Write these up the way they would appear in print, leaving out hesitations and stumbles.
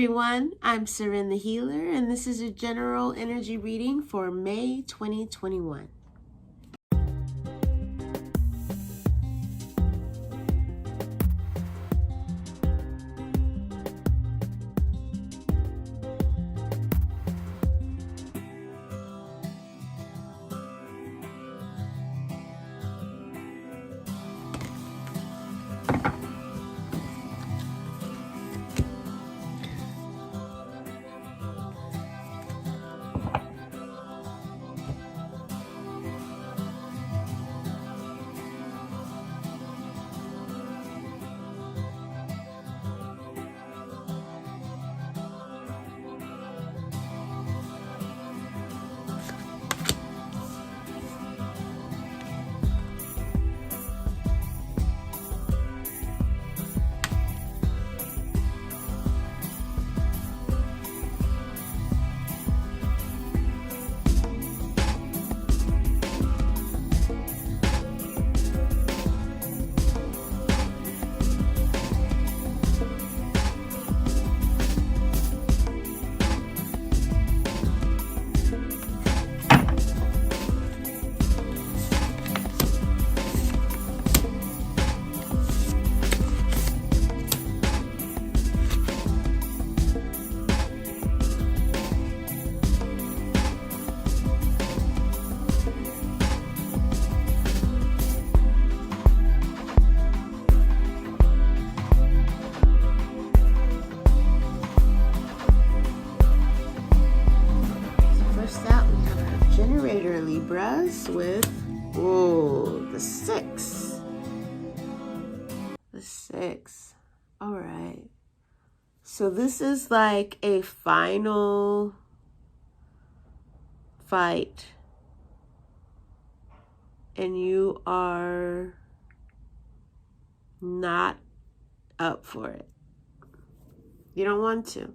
everyone, I'm Seren the Healer, and this is a general energy reading for May 2021. Libras with, the 6. The 6. All right. So this is like a final fight. And you are not up for it. You don't want to.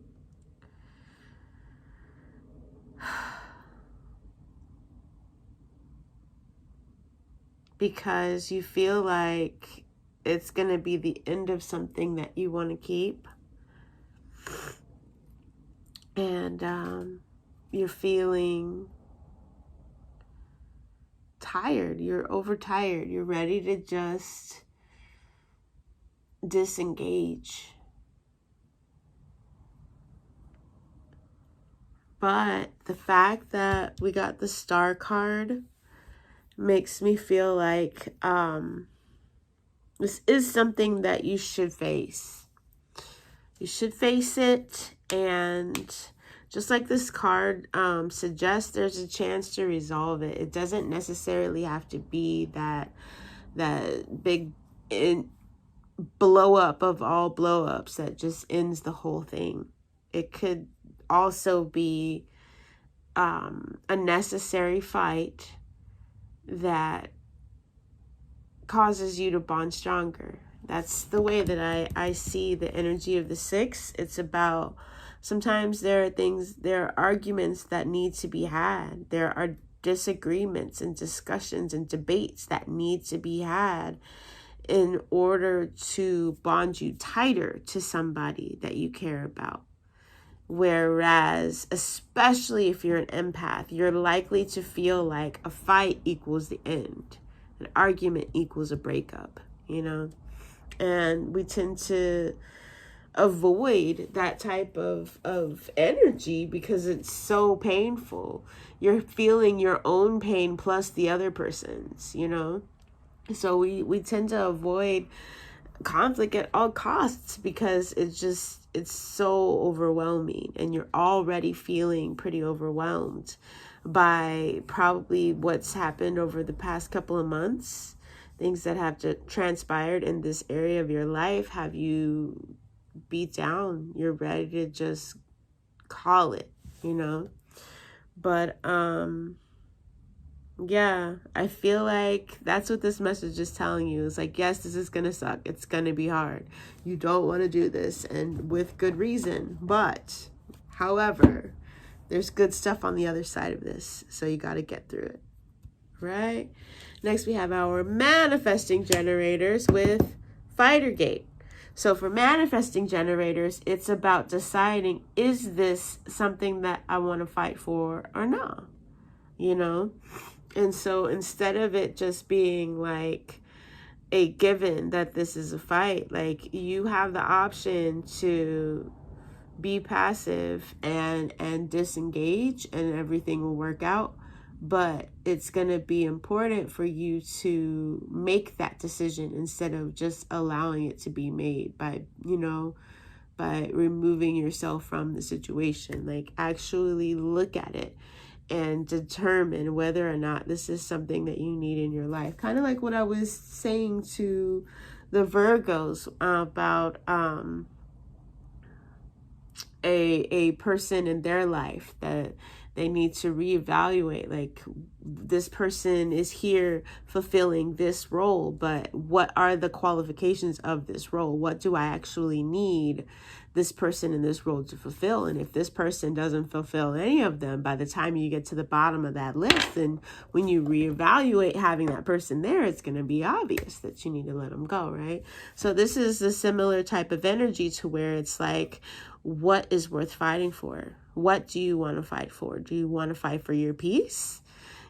Because you feel like it's going to be the end of something that you want to keep. And you're feeling tired. You're overtired. You're ready to just disengage. But the fact that we got the Star card makes me feel like this is something that you should face. You should face it, and just like this card suggests, there's a chance to resolve it. It doesn't necessarily have to be that big blow up of all blow ups that just ends the whole thing. It could also be a necessary fight that causes you to bond stronger. That's the way that I see the energy of the 6. It's about, sometimes there are arguments that need to be had. There are disagreements and discussions and debates that need to be had in order to bond you tighter to somebody that you care about. Whereas, especially if you're an empath, you're likely to feel like a fight equals the end. An argument equals a breakup, And we tend to avoid that type of energy because it's so painful. You're feeling your own pain plus the other person's, So we tend to avoid conflict at all costs because it's so overwhelming, and you're already feeling pretty overwhelmed by probably what's happened over the past couple of months. Things that have transpired in this area of your life have you beat down. You're ready to just call it, But yeah, I feel like that's what this message is telling you. It's like, yes, this is going to suck. It's going to be hard. You don't want to do this, and with good reason. But, however, there's good stuff on the other side of this. So you got to get through it. Right? Next, we have our manifesting generators with Fighter Gate. So for manifesting generators, it's about deciding, is this something that I want to fight for or not? You know? And so instead of it just being like a given that this is a fight, like, you have the option to be passive and disengage, and everything will work out. But it's going to be important for you to make that decision instead of just allowing it to be made by, you know, by removing yourself from the situation. Like, actually look at it and determine whether or not this is something that you need in your life. Kind of like what I was saying to the Virgos about a person in their life that they need to reevaluate. Like, this person is here fulfilling this role, but what are the qualifications of this role? What do I actually need this person in this role to fulfill? And if this person doesn't fulfill any of them, by the time you get to the bottom of that list, and when you reevaluate having that person there, it's going to be obvious that you need to let them go, right? So this is a similar type of energy to where it's like, what is worth fighting for? What do you want to fight for? Do you want to fight for your peace?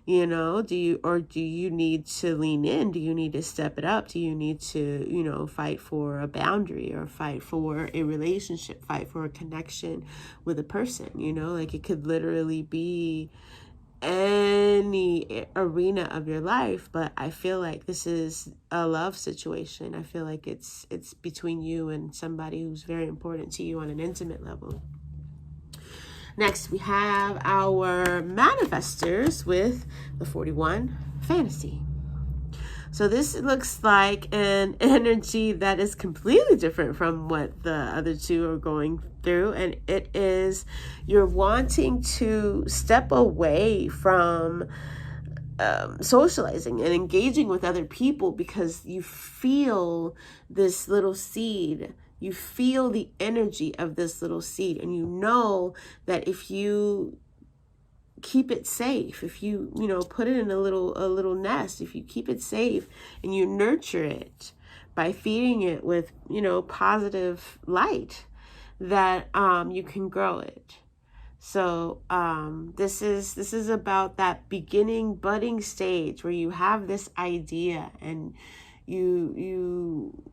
You know, do you need to lean in? Do you need to step it up? Do you need to, you know, fight for a boundary, or fight for a relationship, fight for a connection with a person? You know, like, it could literally be any arena of your life, but I feel like this is a love situation. I feel like it's between you and somebody who's very important to you on an intimate level. Next, we have our manifestors with the 41 fantasy. So this looks like an energy that is completely different from what the other two are going through. And it is, you're wanting to step away from socializing and engaging with other people because you feel this little seed. You feel the energy of this little seed, and you know that if you keep it safe, if you put it in a little nest, if you keep it safe and you nurture it by feeding it with positive light, that you can grow it. So this is about that beginning budding stage where you have this idea and you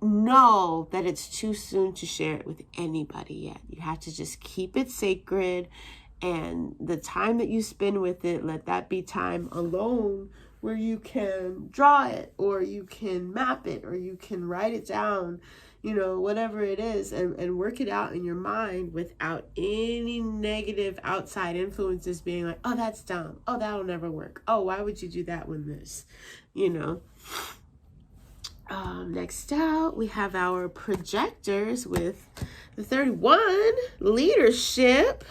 know that it's too soon to share it with anybody yet. You have to just keep it sacred, and the time that you spend with it, let that be time alone where you can draw it, or you can map it, or you can write it down, whatever it is, and work it out in your mind without any negative outside influences being like, oh, that's dumb. Oh, that'll never work. Oh, why would you do that when this, Next out, we have our projectors with the 31 leadership.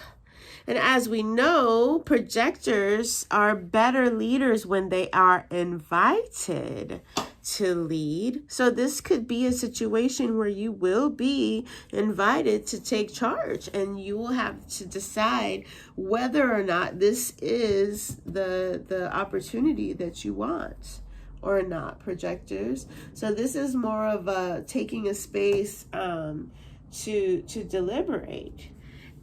And as we know, projectors are better leaders when they are invited to lead. So this could be a situation where you will be invited to take charge, and you will have to decide whether or not this is the opportunity that you want or not, projectors. So this is more of a taking a space to deliberate.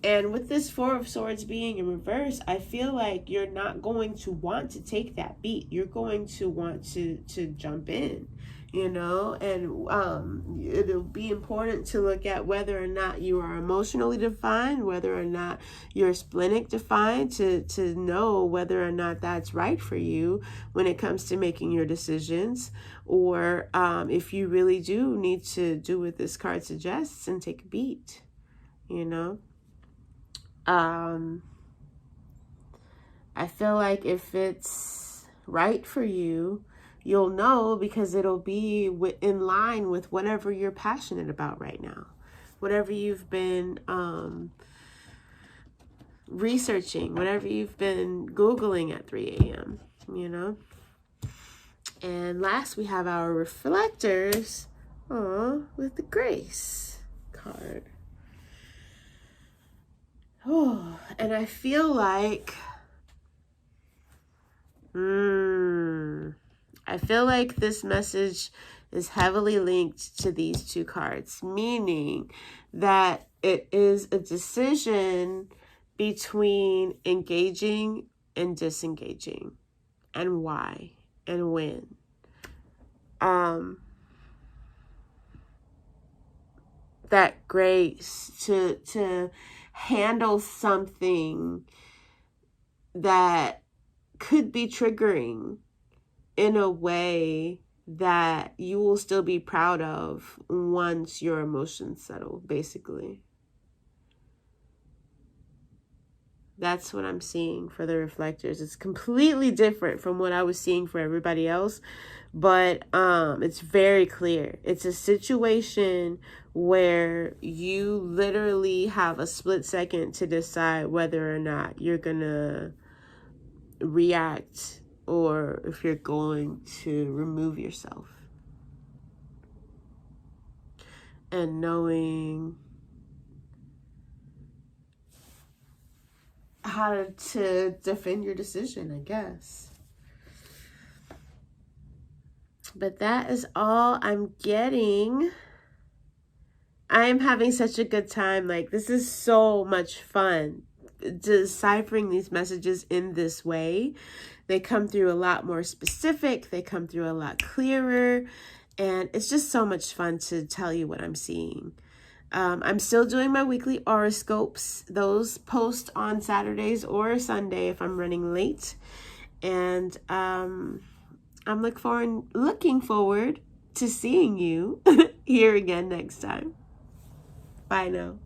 And with this 4 of Swords being in reverse, I feel like you're not going to want to take that beat. You're going to want to jump in, and it'll be important to look at whether or not you are emotionally defined, whether or not you're splenic defined, to know whether or not that's right for you when it comes to making your decisions, or if you really do need to do what this card suggests and take a beat, I feel like if it's right for you, you'll know, because it'll be in line with whatever you're passionate about right now, whatever you've been researching, whatever you've been Googling at 3 a.m., And last, we have our reflectors with the Grace card. Oh, and I feel like this message is heavily linked to these two cards, meaning that it is a decision between engaging and disengaging, and why and when. That grace to handle something that could be triggering in a way that you will still be proud of once your emotions settle, basically. That's what I'm seeing for the reflectors. It's completely different from what I was seeing for everybody else, but it's very clear. It's a situation where you literally have a split second to decide whether or not you're gonna react or if you're going to remove yourself. And knowing how to defend your decision, I guess. But that is all I'm getting. I am having such a good time. Like, this is so much fun, deciphering these messages in this way. They come through a lot more specific. They come through a lot clearer. And it's just so much fun to tell you what I'm seeing. I'm still doing my weekly horoscopes. Those post on Saturdays or Sunday if I'm running late. And I'm looking forward to seeing you here again next time. Bye now.